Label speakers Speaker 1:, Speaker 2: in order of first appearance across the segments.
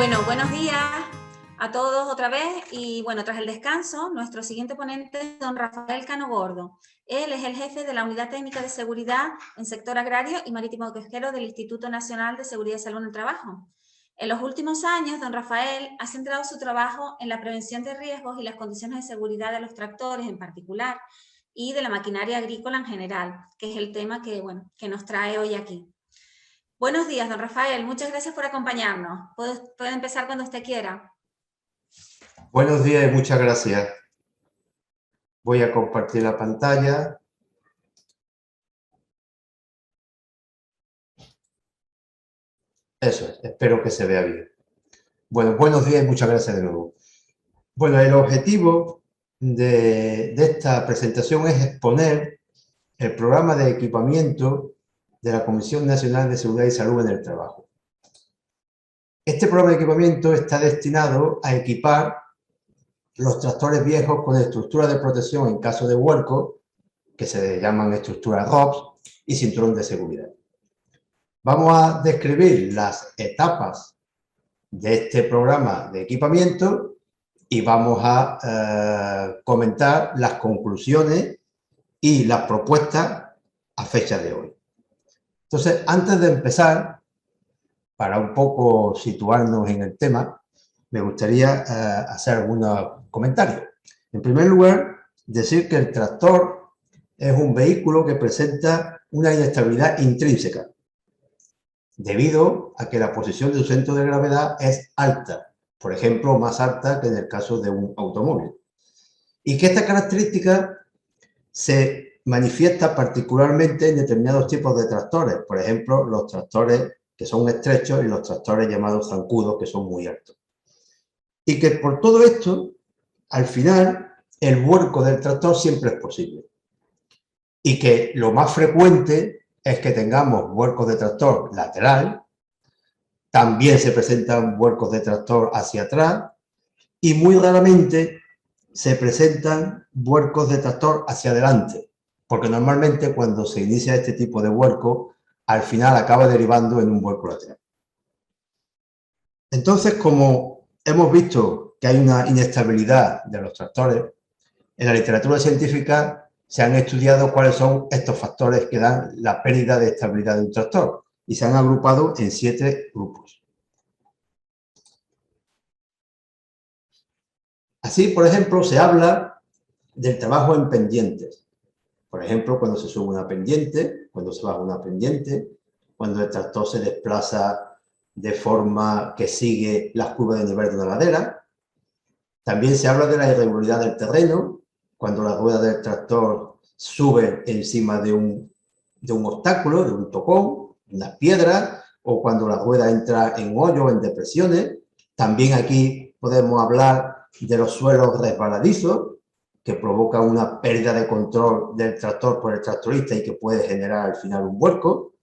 Speaker 1: Bueno, buenos días a todos otra vez y bueno, tras el descanso, nuestro siguiente ponente es don Rafael Cano Gordo. Él es el jefe de la Unidad Técnica de Seguridad en Sector Agrario y Marítimo Pesquero del Instituto Nacional de Seguridad y Salud en el Trabajo. En los últimos años, don Rafael ha centrado su trabajo en la prevención de riesgos y las condiciones de seguridad de los tractores en particular y de la maquinaria agrícola en general, que es el tema que nos trae hoy aquí. Buenos días, don Rafael. Muchas gracias por acompañarnos. Puede empezar cuando usted quiera.
Speaker 2: Buenos días y muchas gracias. Voy a compartir la pantalla. Eso es, espero que se vea bien. Bueno, buenos días y muchas gracias de nuevo. Bueno, el objetivo de esta presentación es exponer el programa de equipamiento de la Comisión Nacional de Seguridad y Salud en el Trabajo. Este programa de equipamiento está destinado a equipar los tractores viejos con estructuras de protección en caso de vuelco, que se llaman estructuras ROPS, y cinturón de seguridad. Vamos a describir las etapas de este programa de equipamiento y vamos a comentar las conclusiones y las propuestas a fecha de hoy. Entonces, antes de empezar, para un poco situarnos en el tema, me gustaría hacer algunos comentarios. En primer lugar, decir que el tractor es un vehículo que presenta una inestabilidad intrínseca, debido a que la posición de su centro de gravedad es alta, por ejemplo, más alta que en el caso de un automóvil. Y que esta característica se manifiesta particularmente en determinados tipos de tractores, por ejemplo, los tractores que son estrechos y los tractores llamados zancudos, que son muy altos. Y que por todo esto, al final, el vuelco del tractor siempre es posible. Y que lo más frecuente es que tengamos vuelcos de tractor lateral, también se presentan vuelcos de tractor hacia atrás y muy raramente se presentan vuelcos de tractor hacia adelante, porque normalmente cuando se inicia este tipo de vuelco, al final acaba derivando en un vuelco lateral. Entonces, como hemos visto que hay una inestabilidad de los tractores, en la literatura científica se han estudiado cuáles son estos factores que dan la pérdida de estabilidad de un tractor y se han agrupado en 7 grupos. Así, por ejemplo, se habla del trabajo en pendientes. Por ejemplo, cuando se sube una pendiente, cuando se baja una pendiente, cuando el tractor se desplaza de forma que sigue las curvas de nivel de una ladera. También se habla de la irregularidad del terreno, cuando la rueda del tractor sube encima de un obstáculo, de un tocón, una piedra, o cuando la rueda entra en hoyos, en depresiones. También aquí podemos hablar de los suelos resbaladizos, que provocan una pérdida de control del tractor por el tractorista y que puede generar al final un vuelco.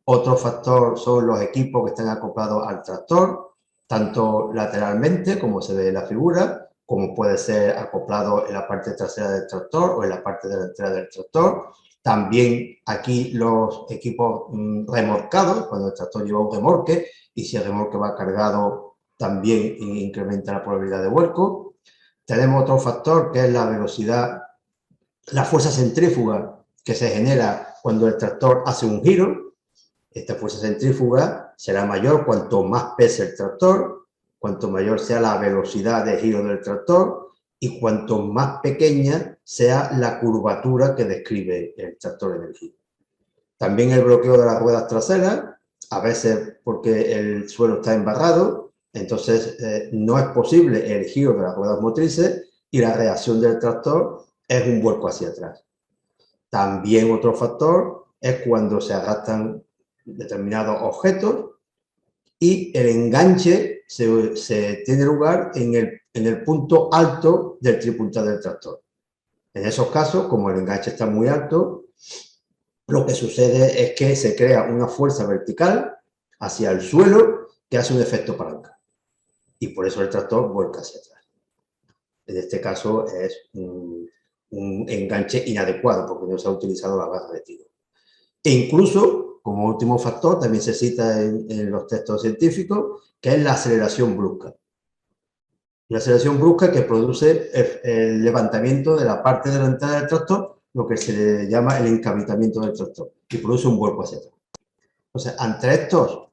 Speaker 2: Otro factor son los equipos que están acoplados al tractor, tanto lateralmente, como se ve en la figura, como puede ser acoplado en la parte trasera del tractor o en la parte delantera del tractor. También aquí los equipos remolcados, cuando el tractor lleva un remolque y si el remolque va cargado, también incrementa la probabilidad de vuelco. Tenemos otro factor que es la velocidad, la fuerza centrífuga que se genera cuando el tractor hace un giro. Esta fuerza centrífuga será mayor cuanto más pese el tractor, cuanto mayor sea la velocidad de giro del tractor y cuanto más pequeña sea la curvatura que describe el tractor en el giro. También el bloqueo de las ruedas traseras, a veces porque el suelo está embarrado, entonces no es posible el giro de las ruedas motrices y la reacción del tractor es un vuelco hacia atrás. También otro factor es cuando se arrastran determinados objetos y el enganche se tiene lugar en el punto alto del tripuntal del tractor. En esos casos, como el enganche está muy alto, lo que sucede es que se crea una fuerza vertical hacia el suelo que hace un efecto palanca. Y por eso el tractor vuelca hacia atrás. En este caso es un enganche inadecuado porque no se ha utilizado la barra de tiro. E incluso como último factor, también se cita en los textos científicos, que es la aceleración brusca. La aceleración brusca que produce el levantamiento de la parte delantera del tractor, lo que se le llama el encabritamiento del tractor, y produce un vuelco hacia atrás. Entonces, ante estos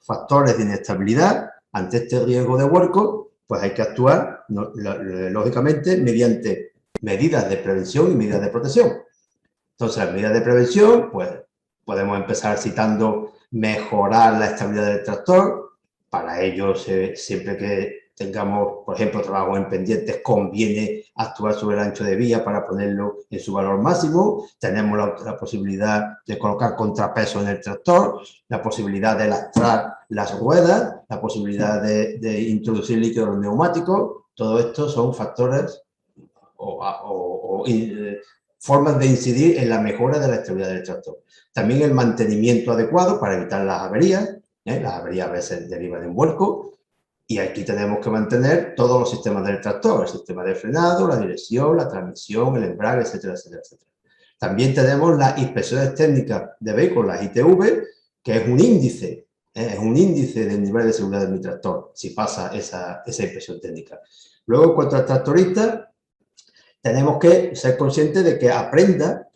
Speaker 2: factores de inestabilidad, ante este riesgo de vuelco, pues hay que actuar, lógicamente, mediante medidas de prevención y medidas de protección. Entonces, las medidas de prevención, pues podemos empezar citando mejorar la estabilidad del tractor. Para ello, siempre que tengamos, por ejemplo, trabajo en pendientes, conviene actuar sobre el ancho de vía para ponerlo en su valor máximo. Tenemos la posibilidad de colocar contrapeso en el tractor, la posibilidad de lastrar las ruedas, la posibilidad de introducir líquidos en los neumáticos. Todo esto son factores formas de incidir en la mejora de la estabilidad del tractor. También el mantenimiento adecuado para evitar las averías. Las averías a veces derivan en vuelco. Y aquí tenemos que mantener todos los sistemas del tractor, el sistema de frenado, la dirección, la transmisión, el embrague, etcétera, etcétera, etcétera. También tenemos las inspecciones técnicas de vehículos, las ITV, que es un índice del nivel de seguridad de mi tractor, si pasa esa inspección técnica. Luego, en cuanto al tractorista, tenemos que ser conscientes de que aprenda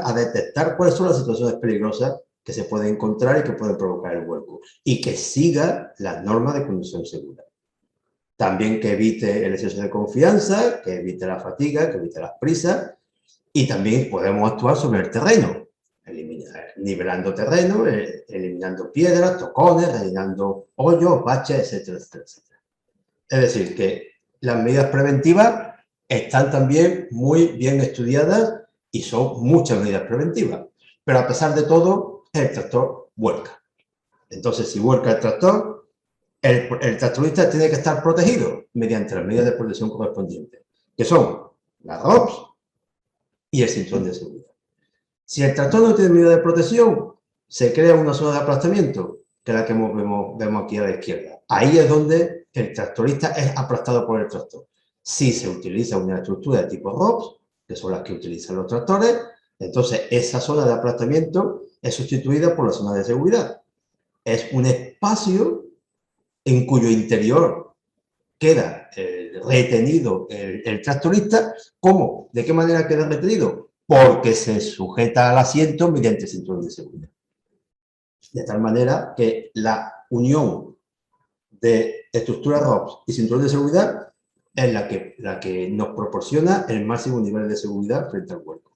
Speaker 2: a detectar cuáles son las situaciones peligrosas que se pueden encontrar y que pueden provocar el vuelco, y que siga las normas de conducción segura. También que evite el exceso de confianza, que evite la fatiga, que evite las prisas, y también podemos actuar sobre el terreno, nivelando terreno, eliminando piedras, tocones, rellenando hoyos, baches, etcétera, etcétera, etcétera. Es decir, que las medidas preventivas están también muy bien estudiadas y son muchas medidas preventivas. Pero a pesar de todo, el tractor vuelca. Entonces, si vuelca el tractor, el tractorista tiene que estar protegido mediante las medidas de protección correspondientes, que son las ROPS y el cinturón de seguridad. Si el tractor no tiene medida de protección, se crea una zona de aplastamiento, que es la que vemos aquí a la izquierda. Ahí es donde el tractorista es aplastado por el tractor. Si se utiliza una estructura de tipo ROPS, que son las que utilizan los tractores, entonces esa zona de aplastamiento es sustituida por la zona de seguridad. Es un espacio en cuyo interior queda retenido el tractorista. ¿Cómo? ¿De qué manera queda retenido? Porque se sujeta al asiento mediante cinturón de seguridad. De tal manera que la unión de estructura ROPS y cinturón de seguridad es la que nos proporciona el máximo nivel de seguridad frente al vuelco.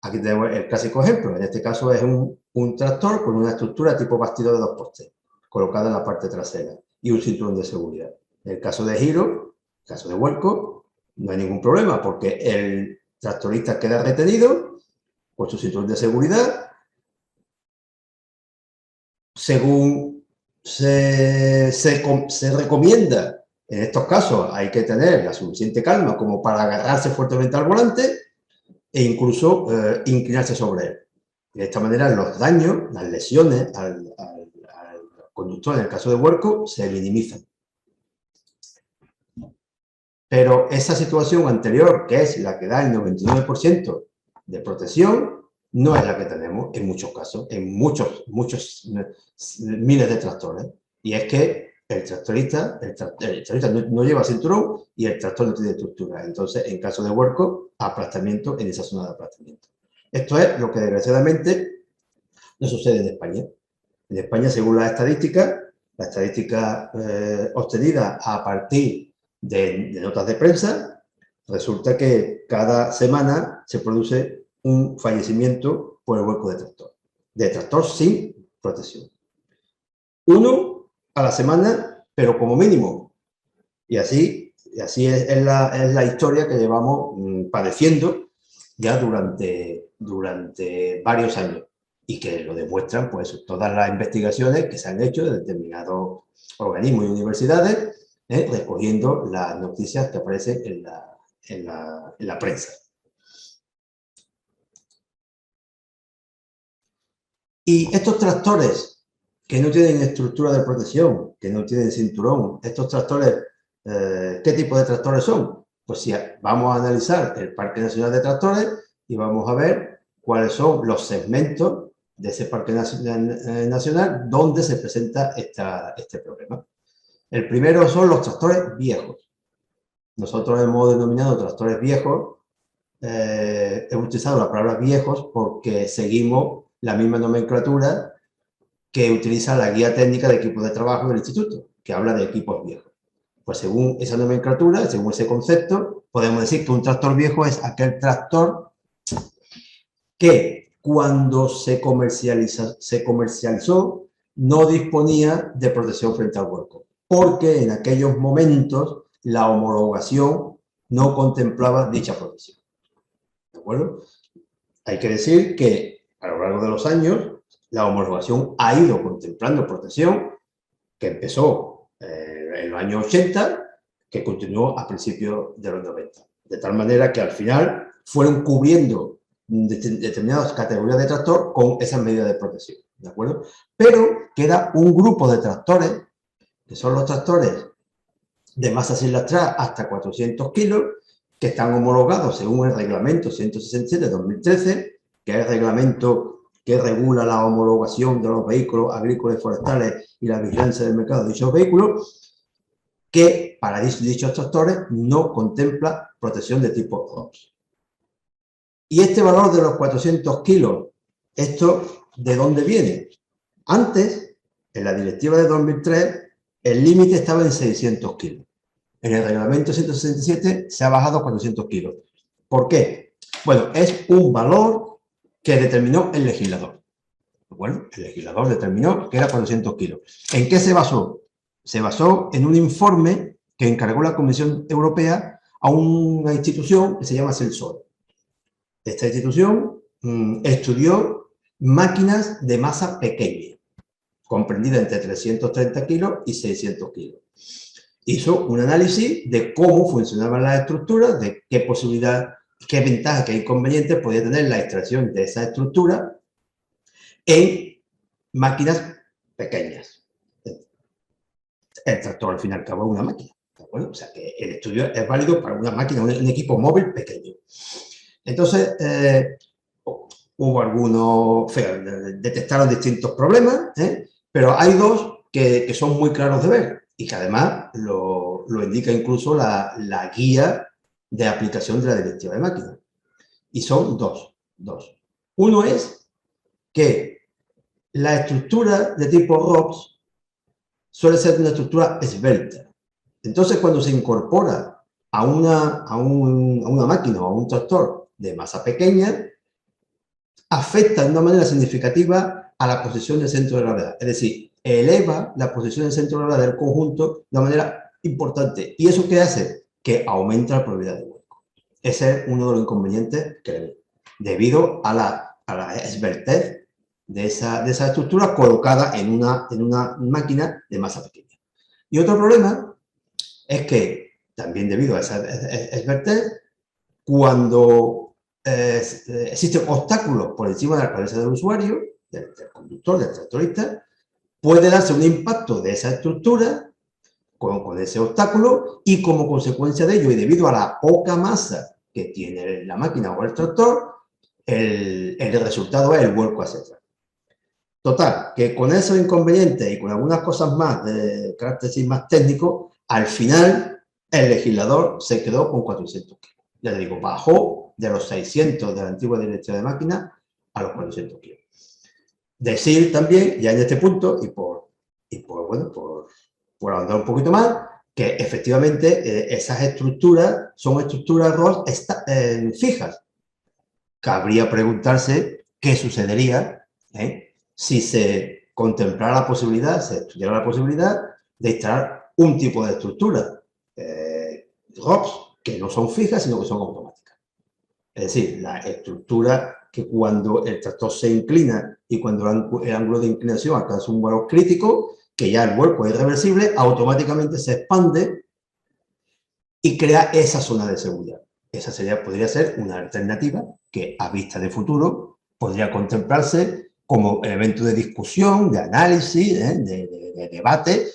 Speaker 2: Aquí tenemos el clásico ejemplo. En este caso es un tractor con una estructura tipo bastidor de 2 postes, colocada en la parte trasera, y un cinturón de seguridad. En el caso de giro, en el caso de vuelco, no hay ningún problema, porque el tractorista queda retenido con su cinturón de seguridad. Según se recomienda, en estos casos hay que tener la suficiente calma como para agarrarse fuertemente al volante e incluso inclinarse sobre él. De esta manera, los daños, las lesiones al conductor, en el caso de vuelco, se minimizan. Pero esa situación anterior, que es la que da el 99% de protección, no es la que tenemos en muchos casos, en muchos miles de tractores. Y es que el tractorista no lleva cinturón y el tractor no tiene estructura. Entonces, en caso de vuelco, aplastamiento en esa zona de aplastamiento. Esto es lo que desgraciadamente no sucede en España. En España, según la estadística obtenida a partir de notas de prensa, resulta que cada semana se produce un fallecimiento por el vuelco de tractor sin protección. 1 a la semana, pero como mínimo. Y así es la historia que llevamos padeciendo ya durante varios años, y que lo demuestran pues todas las investigaciones que se han hecho de determinados organismos y universidades, recogiendo las noticias que aparecen en la prensa. Y estos tractores que no tienen estructura de protección, que no tienen cinturón, estos tractores, ¿qué tipo de tractores son? Pues sí, vamos a analizar el Parque Nacional de Tractores y vamos a ver cuáles son los segmentos de ese Parque Nacional donde se presenta este problema. El primero son los tractores viejos. Nosotros hemos denominado tractores viejos, hemos utilizado la palabra viejos porque seguimos la misma nomenclatura que utiliza la guía técnica de equipos de trabajo del instituto, que habla de equipos viejos. Pues según esa nomenclatura, según ese concepto, podemos decir que un tractor viejo es aquel tractor que cuando se comercializó no disponía de protección frente al vuelco, porque en aquellos momentos la homologación no contemplaba dicha protección. ¿De acuerdo? Hay que decir que a lo largo de los años la homologación ha ido contemplando protección, que empezó en los años 80, que continuó a principios de los 90. De tal manera que al final fueron cubriendo determinadas categorías de tractor con esas medidas de protección, ¿de acuerdo? Pero queda un grupo de tractores, que son los tractores de masa sin lastrar hasta 400 kilos, que están homologados según el reglamento 167 de 2013, que es el reglamento que regula la homologación de los vehículos agrícolas y forestales y la vigilancia del mercado de dichos vehículos, que para dichos tractores no contempla protección de tipo ROPS. Y este valor de los 400 kilos, ¿esto de dónde viene? Antes, en la directiva de 2003, el límite estaba en 600 kilos. En el reglamento 167 se ha bajado a 400 kilos. ¿Por qué? Bueno, es un valor que determinó el legislador. Bueno, el legislador determinó que era 400 kilos. ¿En qué se basó? Se basó en un informe que encargó la Comisión Europea a una institución que se llama Celsor. Esta institución estudió máquinas de masa pequeña, comprendida entre 330 kilos y 600 kilos. Hizo un análisis de cómo funcionaban las estructuras, de qué posibilidad, qué ventajas, qué inconvenientes podía tener la extracción de esa estructura en máquinas pequeñas. El tractor, al fin y al cabo, es una máquina, ¿de acuerdo? O sea, que el estudio es válido para una máquina, un equipo móvil pequeño. Entonces, hubo algunos, detectaron distintos problemas, pero hay dos que son muy claros de ver y que además lo indica incluso la guía de aplicación de la directiva de máquinas. Y son dos. Uno es que la estructura de tipo ROPS suele ser una estructura esbelta. Entonces, cuando se incorpora a una máquina o a un tractor de masa pequeña, afecta de una manera significativa a la posición del centro de gravedad. Es decir, eleva la posición del centro de gravedad del conjunto de una manera importante. ¿Y eso qué hace? Que aumenta la probabilidad de vuelco. Ese es uno de los inconvenientes que le veo, debido a la esbeltez de esa estructura colocada en una máquina de masa pequeña. Y otro problema es que, también debido a esa esbeltez, cuando existen obstáculos por encima de la cabeza del usuario, del conductor, del tractorista, puede darse un impacto de esa estructura con ese obstáculo y como consecuencia de ello y debido a la poca masa que tiene la máquina o el tractor, el resultado es el vuelco hacia atrás. Total, que con esos inconvenientes y con algunas cosas más de carácter más técnico, al final el legislador se quedó con 400 kilos. Ya le digo, bajó de los 600 de la antigua directiva de máquinas a los 400 kilos. Decir también, ya en este punto, y por ahondar un poquito más, que efectivamente esas estructuras son estructuras ROS fijas. Cabría preguntarse qué sucedería si se contemplara la posibilidad, se estudiara la posibilidad de instalar un tipo de estructura ROPS que no son fijas, sino que son automáticas. Es decir, la estructura que cuando el tractor se inclina y cuando el ángulo de inclinación alcanza un valor crítico, que ya el vuelco es irreversible, automáticamente se expande y crea esa zona de seguridad. Esa podría ser una alternativa que a vista de futuro podría contemplarse como elemento de discusión, de análisis, de debate,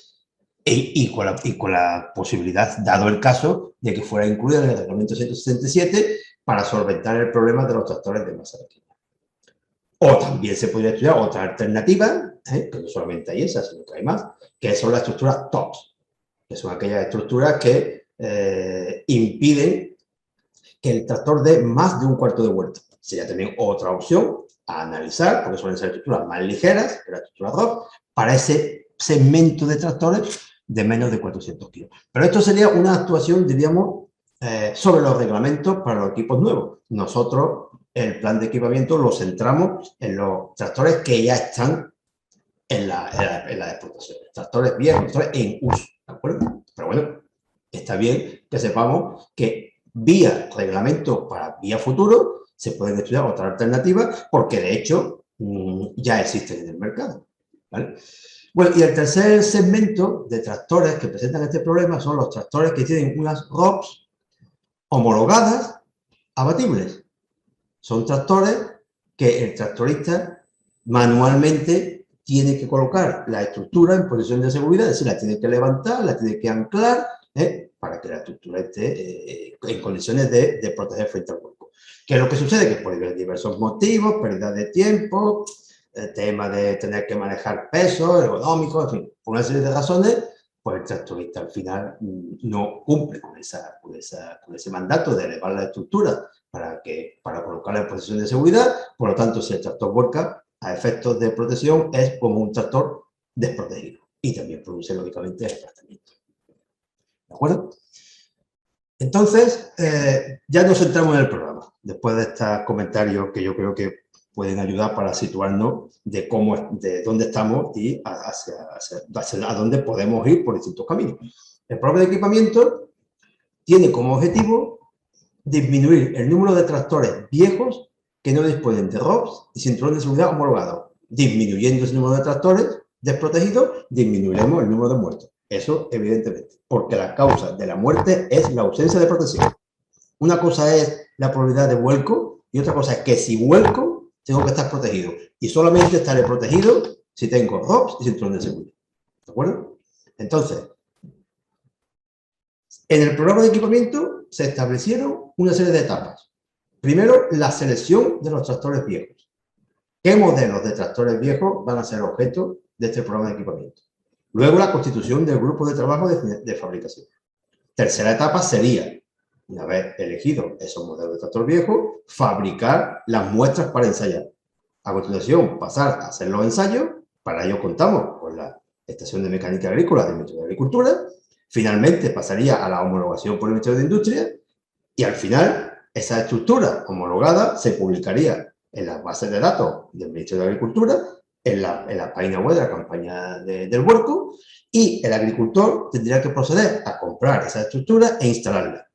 Speaker 2: y con la posibilidad, dado el caso, de que fuera incluida en el reglamento 167 para solventar el problema de los tractores de masa pequeña. O también se podría estudiar otra alternativa, que no solamente hay esa, sino que hay más, que son las estructuras TOPS, que son aquellas estructuras que impiden que el tractor dé más de un cuarto de vuelta. Sería también otra opción a analizar, porque suelen ser estructuras más ligeras que las estructuras TOPS, para ese segmento de tractores de menos de 400 kilos. Pero esto sería una actuación, diríamos, sobre los reglamentos para los equipos nuevos. Nosotros, el plan de equipamiento lo centramos en los tractores que ya están en la explotación. Tractores viejos, tractores en uso, ¿de acuerdo? Pero bueno, está bien que sepamos que vía reglamento para vía futuro se pueden estudiar otras alternativas porque de hecho ya existen en el mercado, ¿vale? Bueno, y el tercer segmento de tractores que presentan este problema son los tractores que tienen unas ROPS homologadas abatibles. Son tractores que el tractorista manualmente tiene que colocar la estructura en posición de seguridad, es decir, la tiene que levantar, la tiene que anclar, para que la estructura esté en condiciones de proteger frente al vuelco. ¿Qué es lo que sucede? Que por diversos motivos, pérdida de tiempo, el tema de tener que manejar peso, ergonómico, en fin, por una serie de razones, pues el tractorista al final no cumple con ese mandato de elevar la estructura para colocarla en posición de seguridad. Por lo tanto, si el tractor vuelca, a efectos de protección, es como un tractor desprotegido y también produce, lógicamente, desplazamiento. ¿De acuerdo? Entonces, ya nos centramos en el programa, después de estos comentarios que yo creo que pueden ayudar para situarnos de dónde estamos y a dónde podemos ir por distintos caminos. El programa de equipamiento tiene como objetivo disminuir el número de tractores viejos que no disponen de ROPS y cinturón de seguridad homologados. Disminuyendo ese número de tractores desprotegidos, disminuiremos el número de muertos. Eso, evidentemente, porque la causa de la muerte es la ausencia de protección. Una cosa es la probabilidad de vuelco y otra cosa es que si vuelco, tengo que estar protegido. Y solamente estaré protegido si tengo ROPS y cinturón de seguridad. ¿De acuerdo? Entonces, en el programa de equipamiento se establecieron una serie de etapas. Primero, la selección de los tractores viejos. ¿Qué modelos de tractores viejos van a ser objeto de este programa de equipamiento? Luego, la constitución del grupo de trabajo de fabricación. Tercera etapa sería, una vez elegidos esos modelos de tractor viejo, fabricar las muestras para ensayar. A continuación, pasar a hacer los ensayos. Para ello contamos con la Estación de Mecánica Agrícola del Ministerio de Agricultura. Finalmente, pasaría a la homologación por el Ministerio de Industria. Y al final, esa estructura homologada se publicaría en las bases de datos del Ministerio de Agricultura, en la página web de la campaña del vuelco, y el agricultor tendría que proceder a comprar esa estructura e instalarla.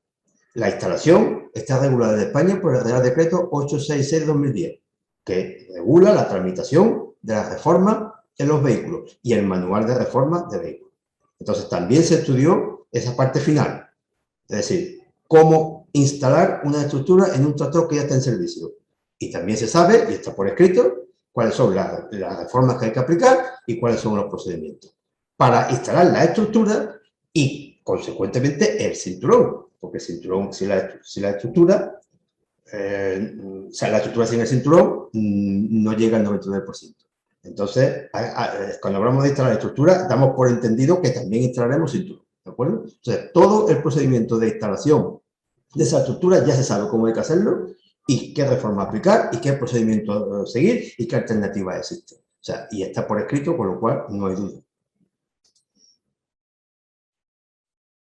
Speaker 2: La instalación está regulada en España por el Real Decreto 866/2010, que regula la tramitación de las reformas en los vehículos y el manual de reforma de vehículos. Entonces, también se estudió esa parte final, es decir, cómo instalar una estructura en un tractor que ya está en servicio. Y también se sabe, y está por escrito, cuáles son las reformas que hay que aplicar y cuáles son los procedimientos para instalar la estructura y, consecuentemente, el cinturón. Porque el cinturón, si la estructura sin el cinturón, no llega al 99%. Entonces, cuando hablamos de instalar la estructura, damos por entendido que también instalaremos cinturón. ¿De acuerdo? Entonces, todo el procedimiento de instalación de esa estructura ya se sabe cómo hay que hacerlo y qué reforma aplicar y qué procedimiento seguir y qué alternativas existen. O sea, y está por escrito, con lo cual no hay duda.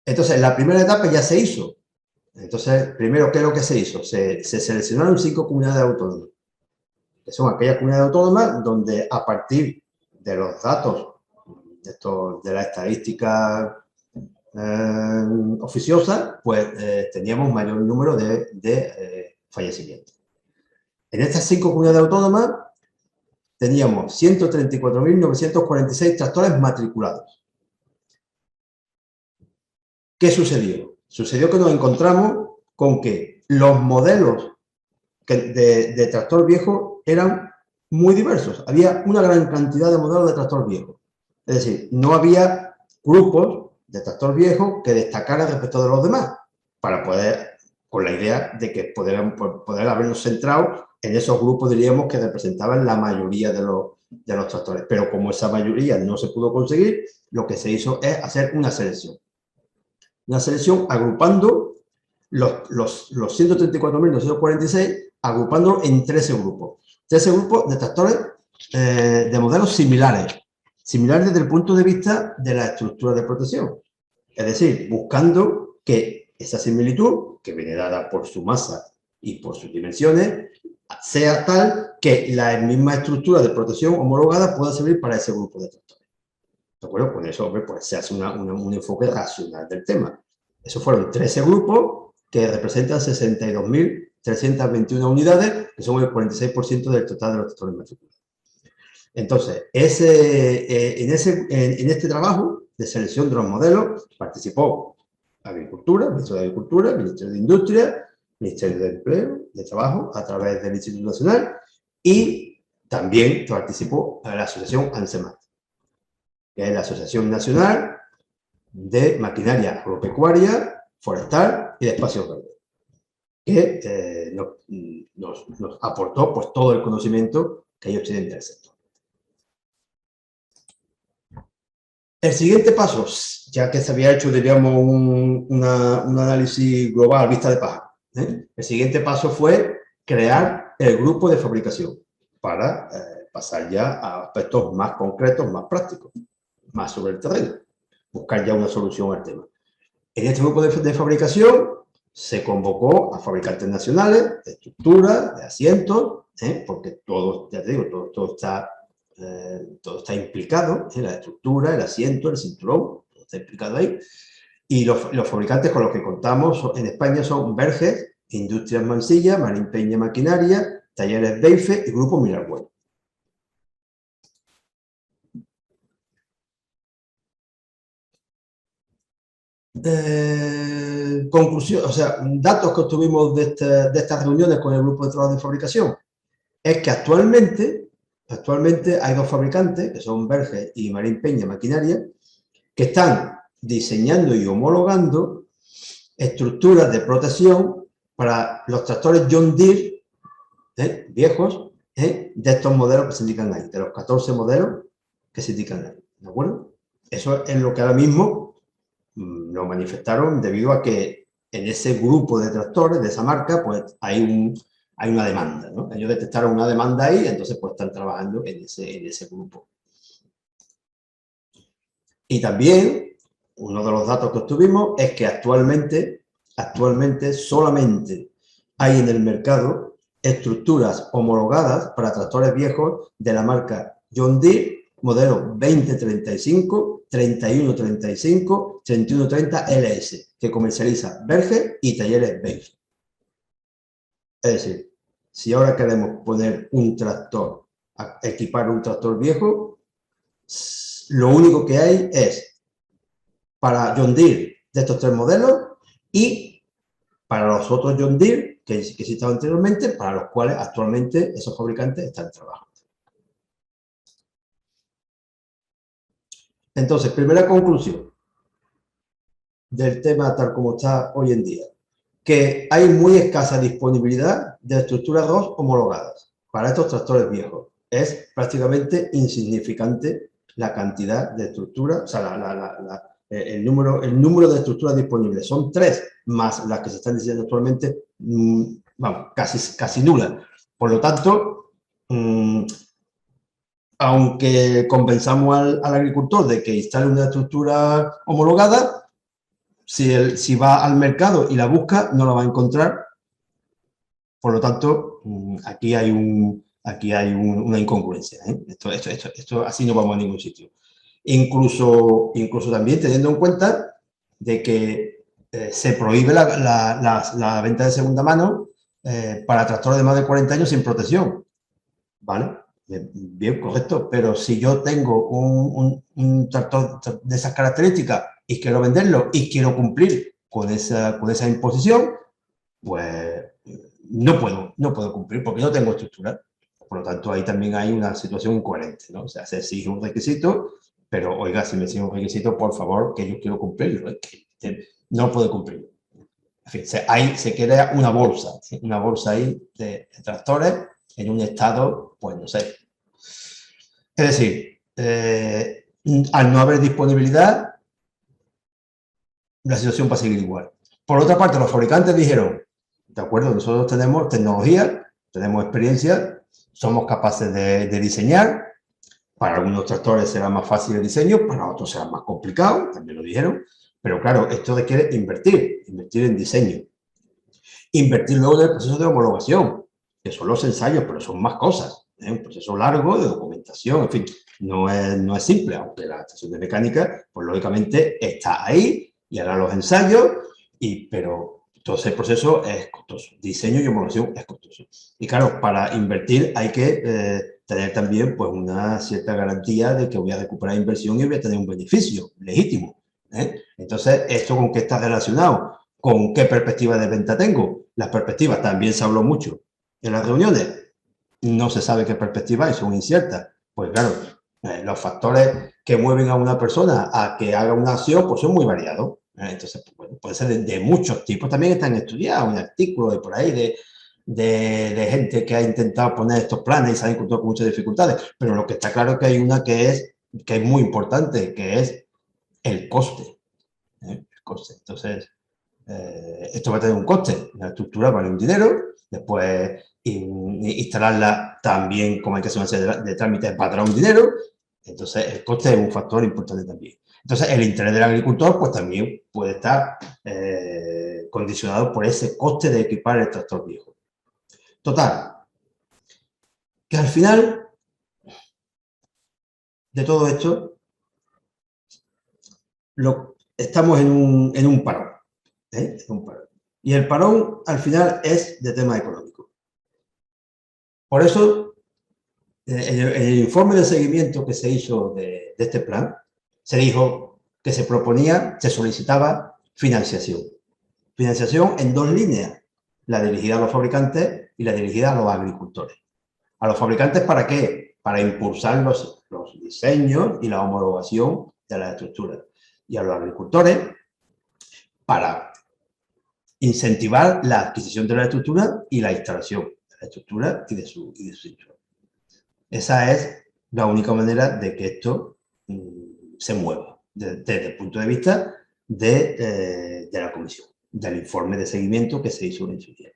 Speaker 2: Entonces, la primera etapa ya se hizo. Entonces, primero, ¿qué es lo que se hizo? Se seleccionaron 5 comunidades autónomas, que son aquellas comunidades autónomas donde a partir de los datos de la estadística oficiosa, pues teníamos mayor número de fallecimientos. En estas 5 comunidades autónomas teníamos 134.946 tractores matriculados. ¿Qué sucedió? Sucedió que nos encontramos con que los modelos de tractor viejo eran muy diversos. Había una gran cantidad de modelos de tractor viejo. Es decir, no había grupos de tractor viejo que destacaran respecto de los demás, para poder, con la idea de que poder habernos centrado en esos grupos, diríamos, que representaban la mayoría de los tractores. Pero como esa mayoría no se pudo conseguir, lo que se hizo es hacer una selección. Una selección agrupando los 134.946, agrupándolo en 13 grupos. 13 grupos de tractores de modelos similares desde el punto de vista de la estructura de protección. Es decir, buscando que esa similitud, que viene dada por su masa y por sus dimensiones, sea tal que la misma estructura de protección homologada pueda servir para ese grupo de tractores. ¿De acuerdo? Con eso, hombre, pues se hace un enfoque racional del tema. Esos fueron 13 grupos que representan 62.321 unidades, que son el 46% del total de los tractores matriculados. Entonces, en este trabajo de selección de los modelos participó Agricultura, Ministerio de Agricultura, Ministerio de Industria, Ministerio de Empleo, de Trabajo, a través del Instituto Nacional, y también participó la Asociación ANSEMAT, que es la Asociación Nacional de Maquinaria Agropecuaria, Forestal y de Espacios Verdes, que nos aportó pues, todo el conocimiento que ellos tienen del sector. El siguiente paso, ya que se había hecho, diríamos, un análisis global, vista de pájaro, el siguiente paso fue crear el grupo de fabricación para pasar ya a aspectos más concretos, más prácticos, más sobre el terreno, buscar ya una solución al tema. En este grupo de fabricación se convocó a fabricantes nacionales de estructuras, de asientos, porque todo, ya te digo, todo está implicado en la estructura, el asiento, el cinturón, todo está implicado ahí. Y los fabricantes con los que contamos en España son Verges, Industrias Mansilla, Marín Peña Maquinaria, Talleres Beife y Grupo Miralbuena. Conclusión, o sea, datos que obtuvimos de estas reuniones con el grupo de trabajo de fabricación es que actualmente hay dos fabricantes, que son Verges y Marín Peña Maquinaria, que están diseñando y homologando estructuras de protección para los tractores John Deere viejos, de estos modelos que se indican ahí, de los 14 modelos que se indican ahí, ¿de acuerdo? Eso es lo que ahora mismo nos manifestaron debido a que en ese grupo de tractores de esa marca, pues hay una demanda, ¿no? Ellos detectaron una demanda ahí, entonces pues están trabajando en ese grupo. Y también, uno de los datos que obtuvimos es que actualmente solamente hay en el mercado estructuras homologadas para tractores viejos de la marca John Deere, modelo 2035, 3135, 3130 LS, que comercializa Verges y Talleres Beife. Es decir, si ahora queremos poner un tractor, equipar un tractor viejo, lo único que hay es para John Deere de estos tres modelos y para los otros John Deere que he citado anteriormente, para los cuales actualmente esos fabricantes están trabajando. Entonces, primera conclusión del tema tal como está hoy en día, que hay muy escasa disponibilidad de estructuras ROS homologadas para estos tractores viejos. Es prácticamente insignificante la cantidad de estructuras, o sea, el número de estructuras disponibles. Son 3 más las que se están diseñando actualmente, vamos, casi nulas. Por lo tanto, aunque convenzamos al agricultor de que instale una estructura homologada, si va al mercado y la busca, no la va a encontrar. Por lo tanto, aquí hay una incongruencia. Esto así no vamos a ningún sitio. Incluso también teniendo en cuenta de que se prohíbe la venta de segunda mano para tractores de más de 40 años sin protección. ¿Vale? Bien, correcto. Pero si yo tengo un tractor de esas características y quiero venderlo y quiero cumplir con esa imposición, pues no puedo cumplir porque no tengo estructura. Por lo tanto, ahí también hay una situación incoherente, ¿no? O sea, se exige un requisito pero oiga, si me exigen un requisito, por favor, que yo quiero cumplirlo, es que no puede cumplirlo. En fin, ahí se crea una bolsa ahí de tractores en un estado, pues no sé. Es decir, al no haber disponibilidad, la situación va a seguir igual. Por otra parte, los fabricantes dijeron, de acuerdo, nosotros tenemos tecnología, tenemos experiencia, somos capaces de diseñar. Para algunos tractores será más fácil el diseño, para otros será más complicado, también lo dijeron. Pero claro, esto requiere invertir en diseño. Invertir luego en el proceso de homologación, que son los ensayos, pero son más cosas. Un proceso largo de documentación, en fin, no es simple, aunque la estación de mecánica, pues lógicamente está ahí y hará los ensayos, pero todo ese proceso es costoso. Diseño y homologación es costoso. Y claro, para invertir hay que tener también pues una cierta garantía de que voy a recuperar inversión y voy a tener un beneficio legítimo. Entonces, ¿esto con qué está relacionado? ¿Con qué perspectiva de venta tengo? Las perspectivas también se habló mucho en las reuniones. No se sabe qué perspectiva hay, son inciertas. Pues claro, los factores que mueven a una persona a que haga una acción pues son muy variados. Entonces, pues, bueno, puede ser de muchos tipos. También están estudiados un artículo de por ahí de gente que ha intentado poner estos planes y se ha encontrado con muchas dificultades. Pero lo que está claro es que hay una que es muy importante, que es el coste. El coste. Entonces, esto va a tener un coste. La estructura vale un dinero. Después, instalarla también, como hay que hacer una serie de trámites, valdrá un dinero. Entonces, el coste es un factor importante también. Entonces, el interés del agricultor, pues también puede estar condicionado por ese coste de equipar el tractor viejo. Total, que al final de todo esto, estamos en un parón. En un parón. Y el parón, al final, es de tema económico. Por eso, el informe de seguimiento que se hizo de este plan, se dijo que se solicitaba financiación. Financiación en dos líneas, la dirigida a los fabricantes y la dirigida a los agricultores. ¿A los fabricantes para qué? Para impulsar los diseños y la homologación de las estructuras. Y a los agricultores para incentivar la adquisición de la estructura y la instalación de la estructura y de su cinturón. Esa es la única manera de que esto se mueva desde el punto de vista de la comisión, del informe de seguimiento que se hizo en su día.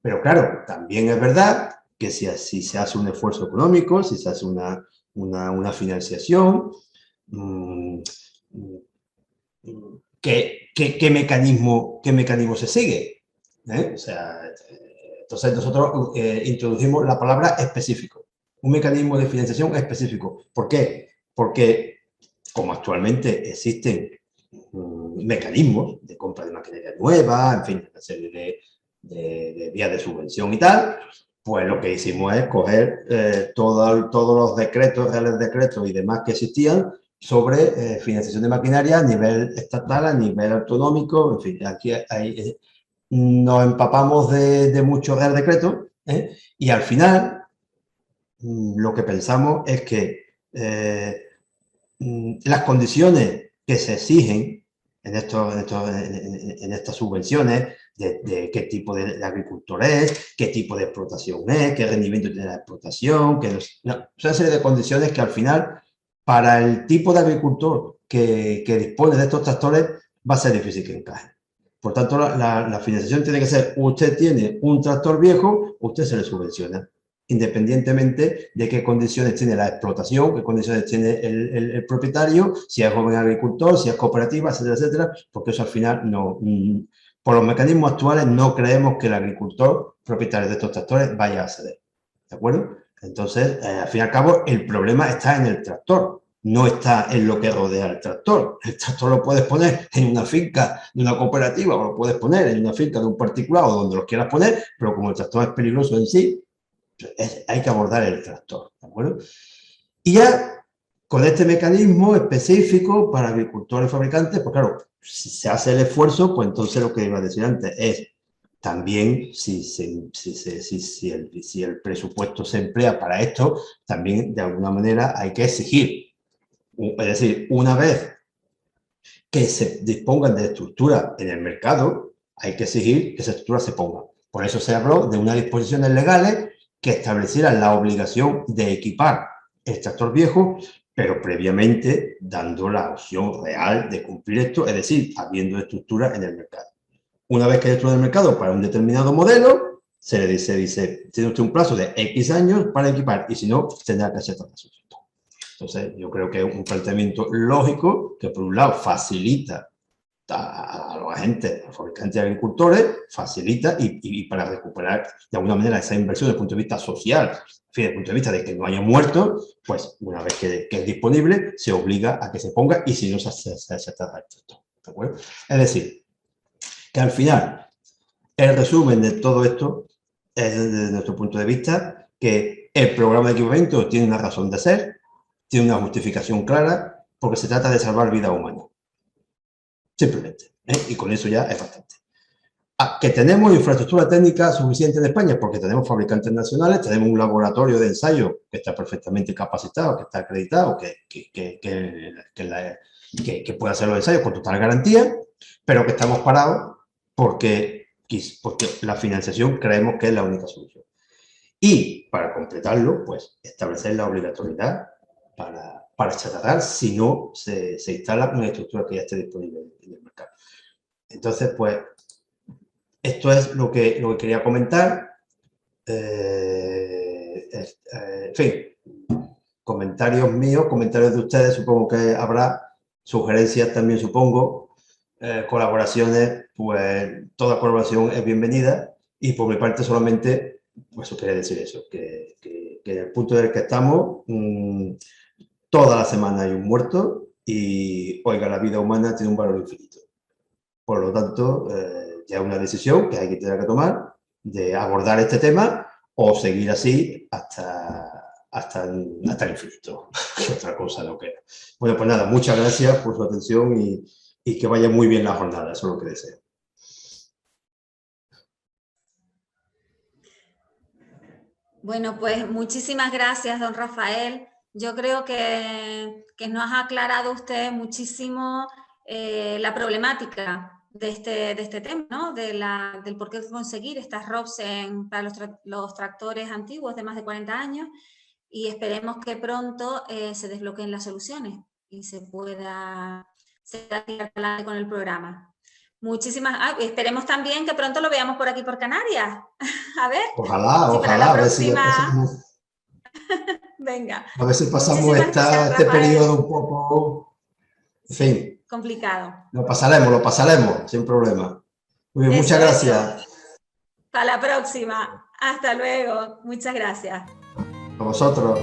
Speaker 2: Pero claro, también es verdad que si se hace un esfuerzo económico, si se hace una financiación, ¿qué mecanismo se sigue? O sea, entonces nosotros introdujimos la palabra específico. Un mecanismo de financiación específico. ¿Por qué? Porque como actualmente existen mecanismos de compra de maquinaria nueva, en fin, una serie de vías de subvención y tal, pues lo que hicimos es coger todos los decretos, reales decretos y demás que existían sobre financiación de maquinaria a nivel estatal, a nivel autonómico, en fin, aquí nos empapamos de muchos reales decretos y al final lo que pensamos es que las condiciones que se exigen en estas subvenciones, de qué tipo de agricultor es, qué tipo de explotación es, qué rendimiento tiene la explotación, son una serie de condiciones que al final, para el tipo de agricultor que dispone de estos tractores, va a ser difícil que encaje. Por tanto, la financiación tiene que ser, usted tiene un tractor viejo, usted se le subvenciona, independientemente de qué condiciones tiene la explotación, qué condiciones tiene el propietario, si es joven agricultor, si es cooperativa, etcétera, etcétera, porque eso al final no, por los mecanismos actuales no creemos que el agricultor propietario de estos tractores vaya a ceder, ¿de acuerdo? Entonces, al fin y al cabo, el problema está en el tractor, no está en lo que rodea al tractor. El tractor lo puedes poner en una finca de una cooperativa o lo puedes poner en una finca de un particular o donde lo quieras poner, pero como el tractor es peligroso en sí, hay que abordar el tractor, ¿de acuerdo? Y ya con este mecanismo específico para agricultores y fabricantes, pues claro, si se hace el esfuerzo, pues entonces lo que iba a decir antes es también si el presupuesto se emplea para esto, también de alguna manera hay que exigir Es decir, una vez que se dispongan de estructuras en el mercado, hay que exigir que esa estructura se ponga. Por eso se habló de unas disposiciones legales que establecieran la obligación de equipar el tractor viejo, pero previamente dando la opción real de cumplir esto, es decir, habiendo estructuras en el mercado. Una vez que hay estructura en el mercado para un determinado modelo, se le dice, tiene usted un plazo de X años para equipar, y si no, tendrá que hacer tratamiento. Entonces, yo creo que es un planteamiento lógico que, por un lado, facilita a los agentes, a los fabricantes y agricultores, facilita y para recuperar de alguna manera esa inversión desde el punto de vista social, en fin, desde el punto de vista de que no haya muertos, pues una vez que es disponible, se obliga a que se ponga y si no se trata esto. ¿De acuerdo? Es decir, que al final, el resumen de todo esto es, desde nuestro punto de vista, que el programa de equipamiento tiene una razón de ser, tiene una justificación clara, porque se trata de salvar vida humana. Simplemente. Y con eso ya es bastante. Que tenemos infraestructura técnica suficiente en España, porque tenemos fabricantes nacionales, tenemos un laboratorio de ensayo que está perfectamente capacitado, que está acreditado, que puede hacer los ensayos con total garantía, pero que estamos parados porque la financiación creemos que es la única solución. Y para completarlo, pues establecer la obligatoriedad para chatarrar si no se instala una estructura que ya esté disponible en el mercado. Entonces, pues, esto es lo que quería comentar. En fin, comentarios míos, comentarios de ustedes, supongo que habrá, sugerencias también supongo, colaboraciones, pues toda colaboración es bienvenida y por mi parte solamente, pues os quería decir eso, que en el punto en el que estamos, toda la semana hay un muerto y, oiga, la vida humana tiene un valor infinito. Por lo tanto, ya es una decisión que hay que tener que tomar de abordar este tema o seguir así hasta el infinito. Que otra cosa no queda. Bueno, pues nada, muchas gracias por su atención y que vaya muy bien la jornada. Eso es lo que deseo.
Speaker 1: Bueno, pues muchísimas gracias, don Rafael. Yo creo que nos ha aclarado usted muchísimo la problemática de este tema, ¿no? Del por qué conseguir estas ROPS para los tractores antiguos de más de 40 años y esperemos que pronto se desbloqueen las soluciones y se pueda tirar adelante con el programa. Esperemos también que pronto lo veamos por aquí por Canarias. A ver.
Speaker 2: Ojalá,
Speaker 1: sí,
Speaker 2: ojalá,
Speaker 1: a ver si
Speaker 2: pasamos.
Speaker 1: Venga.
Speaker 2: A ver si pasamos este periodo un poco, en fin.
Speaker 1: Complicado.
Speaker 2: Lo pasaremos, sin problema. Muy bien, muchas gracias.
Speaker 1: Para la próxima. Hasta luego. Muchas gracias.
Speaker 2: A vosotros.